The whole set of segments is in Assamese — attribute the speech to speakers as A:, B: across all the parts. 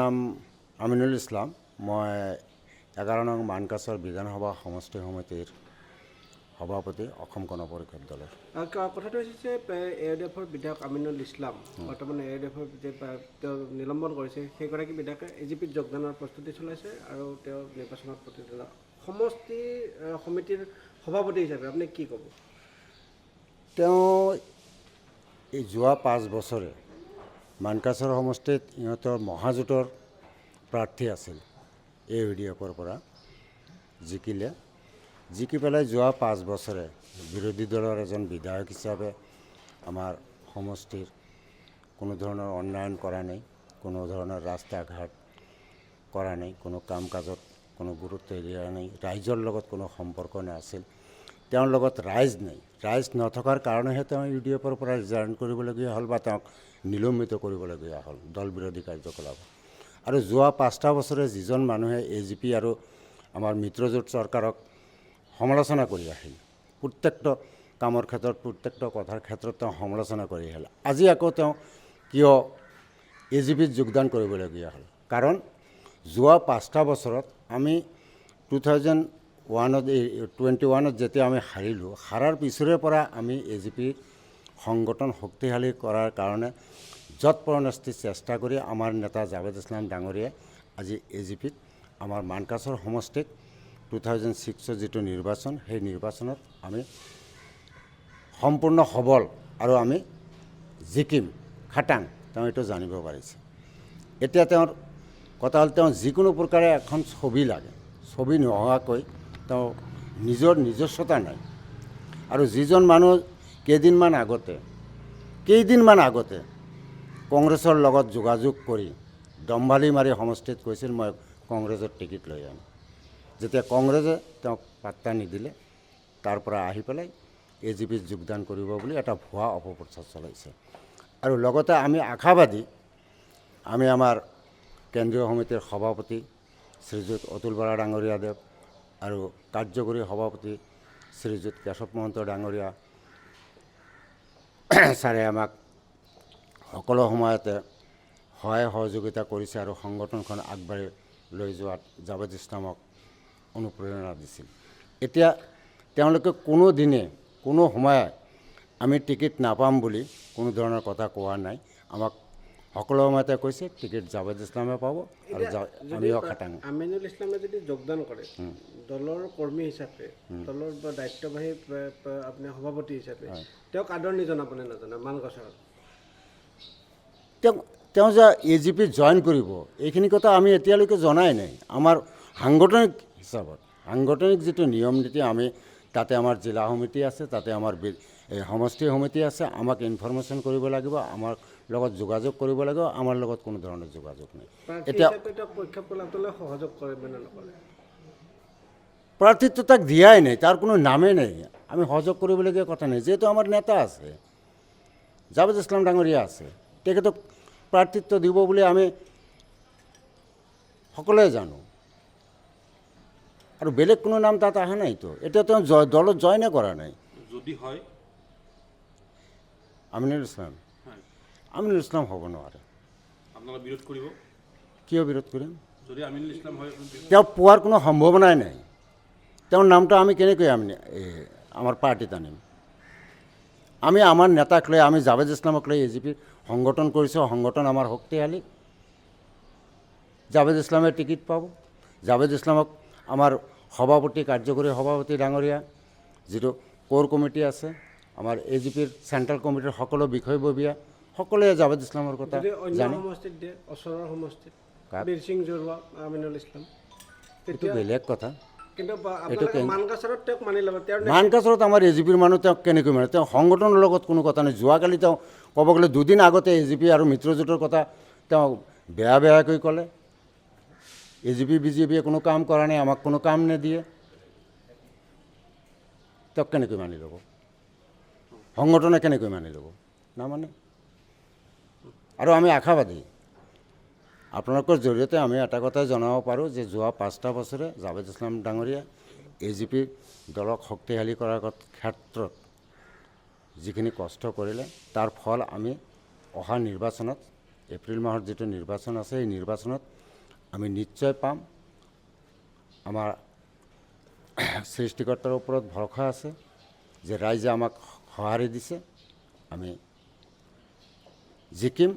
A: নাম আমিনুল ইছলাম। মই 11 নং মানকাছৰ বিধানসভা সমষ্টি সমিতিৰ সভাপতি, অসম গণ পৰিষদ দলৰ।
B: কথাটো হৈছে যে AUDF বিধায়ক আমিনুল ইছলাম বৰ্তমান AUDF যে তেওঁ নিলম্বন কৰিছে, সেইগৰাকী বিধায়কে AGPত যোগদানৰ প্ৰস্তুতি চলাইছে আৰু তেওঁ নিৰ্বাচনত প্ৰতিদ্বন্দ্বিতা সমষ্টি সমিতিৰ সভাপতি হিচাপে আপুনি কি ক'ব?
A: তেওঁ এই যোৱা 5 বছৰে মানকাছৰ সমষ্টিত ইহঁতৰ মহাজোঁটৰ প্ৰাৰ্থী আছিল। AUDFৰ পৰা জিকি পেলাই যোৱা 5 বছৰে বিৰোধী দলৰ এজন বিধায়ক হিচাপে আমাৰ সমষ্টিৰ কোনো ধৰণৰ উন্নয়ন কৰা নাই, কোনো ধৰণৰ ৰাস্তা ঘাট কৰা নাই, কোনো কাম কাজত কোনো গুৰুত্ব দিয়া নাই, ৰাইজৰ লগত কোনো সম্পৰ্ক নাছিল। তেওঁৰ লগত ৰাইজ নাই, ৰাইজ নথকাৰ কাৰণেহে তেওঁ UDFৰ পৰা ৰিজাইন কৰিবলগীয়া হ'ল বা তেওঁক নিলম্বিত কৰিবলগীয়া হ'ল দল বিৰোধী কাৰ্যকলাপ। আৰু যোৱা 5টা বছৰে যিজন মানুহে AGP আৰু আমাৰ মিত্ৰজোঁট চৰকাৰক সমালোচনা কৰি আহিল, প্ৰত্যেকটো কামৰ ক্ষেত্ৰত প্ৰত্যেকটো কথাৰ ক্ষেত্ৰত তেওঁ সমালোচনা কৰি আহিল, আজি আকৌ তেওঁ কিয় AGPত যোগদান কৰিবলগীয়া হ'ল? কাৰণ যোৱা 5টা বছৰত আমি 2021ত যেতিয়া আমি হাৰাৰ পিছৰে পৰা আমি AGP সংগঠন শক্তিশালী কৰাৰ কাৰণে যৎপৰোনাস্তি চেষ্টা কৰি আমাৰ নেতা জাভেদ ইছলাম ডাঙৰীয়াই আজি AGPত আমাৰ মানকাছৰ সমষ্টিক 2006ৰ যিটো নিৰ্বাচন, সেই নিৰ্বাচনত আমি সম্পূৰ্ণ সবল আৰু আমি জিকিম খাটাং, তেওঁ এইটো জানিব পাৰিছে। এতিয়া তেওঁৰ কথা হ'ল তেওঁ যিকোনো প্ৰকাৰে এখন ছবি লাগে, ছবি নোহোৱাকৈ তেওঁ নিজস্বতা নাই। আৰু যিজন মানুহ কেইদিনমান আগতে কংগ্ৰেছৰ লগত যোগাযোগ কৰি দম্ভালি মাৰি সমষ্টিত কৈছিল মই কংগ্ৰেছৰ টিকেট লৈ যাম, যেতিয়া কংগ্ৰেছে তেওঁক পাত্তা নিদিলে, তাৰ পৰা আহি পেলাই AGPত যোগদান কৰিব বুলি এটা ভুৱা অপপ্ৰচাৰ চলাইছে। আৰু লগতে আমি আশাবাদী, আমি আমাৰ কেন্দ্ৰীয় সমিতিৰ সভাপতি শ্ৰীযুত অতুল বৰা ডাঙৰীয়াদেৱ আৰু কাৰ্যকৰী সভাপতি শ্ৰীযুত কেশৱ মহন্ত ডাঙৰীয়া ছাৰে আমাক সকলো সময়তে সহায় সহযোগিতা কৰিছে আৰু সংগঠনখন আগবাঢ়ি লৈ যোৱাত জাভেদ ইছলামক অনুপ্ৰেৰণা দিছিল। এতিয়া তেওঁলোকে কোনো দিনে কোনো সময়ত আমি টিকেট নাপাম বুলি কোনো ধৰণৰ কথা কোৱা নাই। আমাক সকলো সময়তে কৈছে টিকেট জাভেদ ইছলামে পাব আৰু আমিও খাটাং।
B: আমিনুল ইছলামে যদি যোগদান কৰে দলৰ কৰ্মী হিচাপে, দলৰ দায়িত্ববাহী আপুনি সভাপতি হিচাপে, তেওঁক আদৰণি জনাবনে নাজানে মানকাছৰত?
A: তেওঁ যে AGPত জইন কৰিব এইখিনি কথা আমি এতিয়ালৈকে জনাই নাই। আমাৰ সাংগঠনিক হিচাপত সাংগঠনিক যিটো নিয়ম নীতি, আমি তাতে আমাৰ জিলা সমিতি আছে, তাতে আমাৰ সমষ্টি সমিতি আছে, আমাক ইনফৰমেশ্যন কৰিব লাগিব, আমাৰ লগত যোগাযোগ কৰিব লাগিব, আমাৰ লগত কোনো ধৰণৰ যোগাযোগ নাই।
B: এতিয়া সহযোগ কৰিবে নে নকৰে?
A: প্ৰাৰ্থীত্ব তাক দিয়াই নাই, তাৰ কোনো নামেই নাই, আমি সহযোগ কৰিবলগীয়া কথা নাই। যিহেতু আমাৰ নেতা আছে, জাভেদ ইছলাম ডাঙৰীয়া আছে, তেখেতক প্ৰাৰ্থীত্ব দিব বুলি আমি সকলোৱে জানো, আৰু বেলেগ কোনো নাম তাত অহা নাইতো। এতিয়া তেওঁ দলত জইনে কৰা নাই।
C: যদি হয়
A: আমিনুল ইছলাম হ'ব নোৱাৰে।
C: আপোনালোকে বিৰোধ কৰিব?
A: কিয় বিৰোধ কৰিম?
C: যদি আমিনুল ইছলাম হয়
A: তেওঁ পোৱাৰ কোনো সম্ভাৱনাই নাই। তেওঁৰ নামটো আমি কেনেকৈ আমাৰ পাৰ্টিত আনিম? আমি আমাৰ নেতাক লৈ, আমি জাভেদ ইছলামক লৈ AGP সংগঠন কৰিছোঁ, সংগঠন আমাৰ শক্তিশালী। জাভেদ ইছলামে টিকেট পাব, জাভেদ ইছলামক আমাৰ সভাপতি কাৰ্যকৰী সভাপতি ডাঙৰীয়া যিটো কোৰ কমিটি আছে, আমাৰ AGPৰ চেণ্ট্ৰেল কমিটিৰ সকলো বিষয়ববীয়া সকলোৱে জাভেদ ইছলামৰ কথা জানে। এইটো বেলেগ কথা। মানকাছৰত আমাৰ AGPৰ মানুহ তেওঁক কেনেকৈ মানে? তেওঁ সংগঠনৰ লগত কোনো কথা নাই। যোৱাকালি তেওঁ ক'ব গ'লে 2 দিন আগতে AGP আৰু মিত্ৰজোঁটৰ কথা তেওঁ বেয়াকৈ ক'লে। AGP BJPয়ে কোনো কাম কৰা নাই, আমাক কোনো কাম নিদিয়ে, তেওঁক কেনেকৈ মানি ল'ব? সংগঠনে কেনেকৈ মানি ল'ব? নামানে। আৰু আমি আশাবাদী, আপোনালোকৰ জৰিয়তে আমি এটা কথাই জনাব পাৰোঁ যে যোৱা 5টা বছৰে জাভেদ ইছলাম ডাঙৰীয়া AGP দলক শক্তিশালী কৰাৰ ক্ষেত্ৰত যিখিনি কষ্ট কৰিলে, তাৰ ফল আমি অহা নিৰ্বাচনত এপ্ৰিল মাহৰ যিটো নিৰ্বাচন আছে এই নিৰ্বাচনত আমি নিশ্চয় পাম। আমাৰ সৃষ্টিকৰ্তাৰ ওপৰত ভৰসা আছে যে ৰাইজে আমাক সঁহাৰি দিছে, আমি জিকিম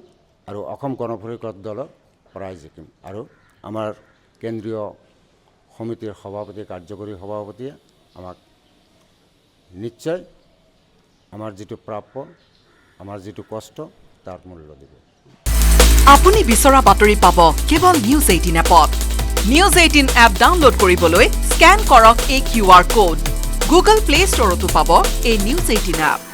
A: আৰু অসম গণ পৰিষদ দলৰ পৰাই জিকিম। আৰু আমাৰ কেন্দ্ৰীয় সমিতিৰ সভাপতি, কাৰ্যকৰী সভাপতিয়ে আমাক নিশ্চয় আমাৰ যিটো প্ৰাপ্য, আমাৰ যিটো কষ্ট তাৰ মূল্য দিব।
D: আপুনি বিচৰা বাতৰি পাব কেৱল নিউজ 18 এপত। নিউজ 18 এপ ডাউনলোড কৰিবলৈ স্কেন কৰক এই QR কোড। গুগল প্লে ষ্টৰতো পাব এই নিউজ 18 এপ।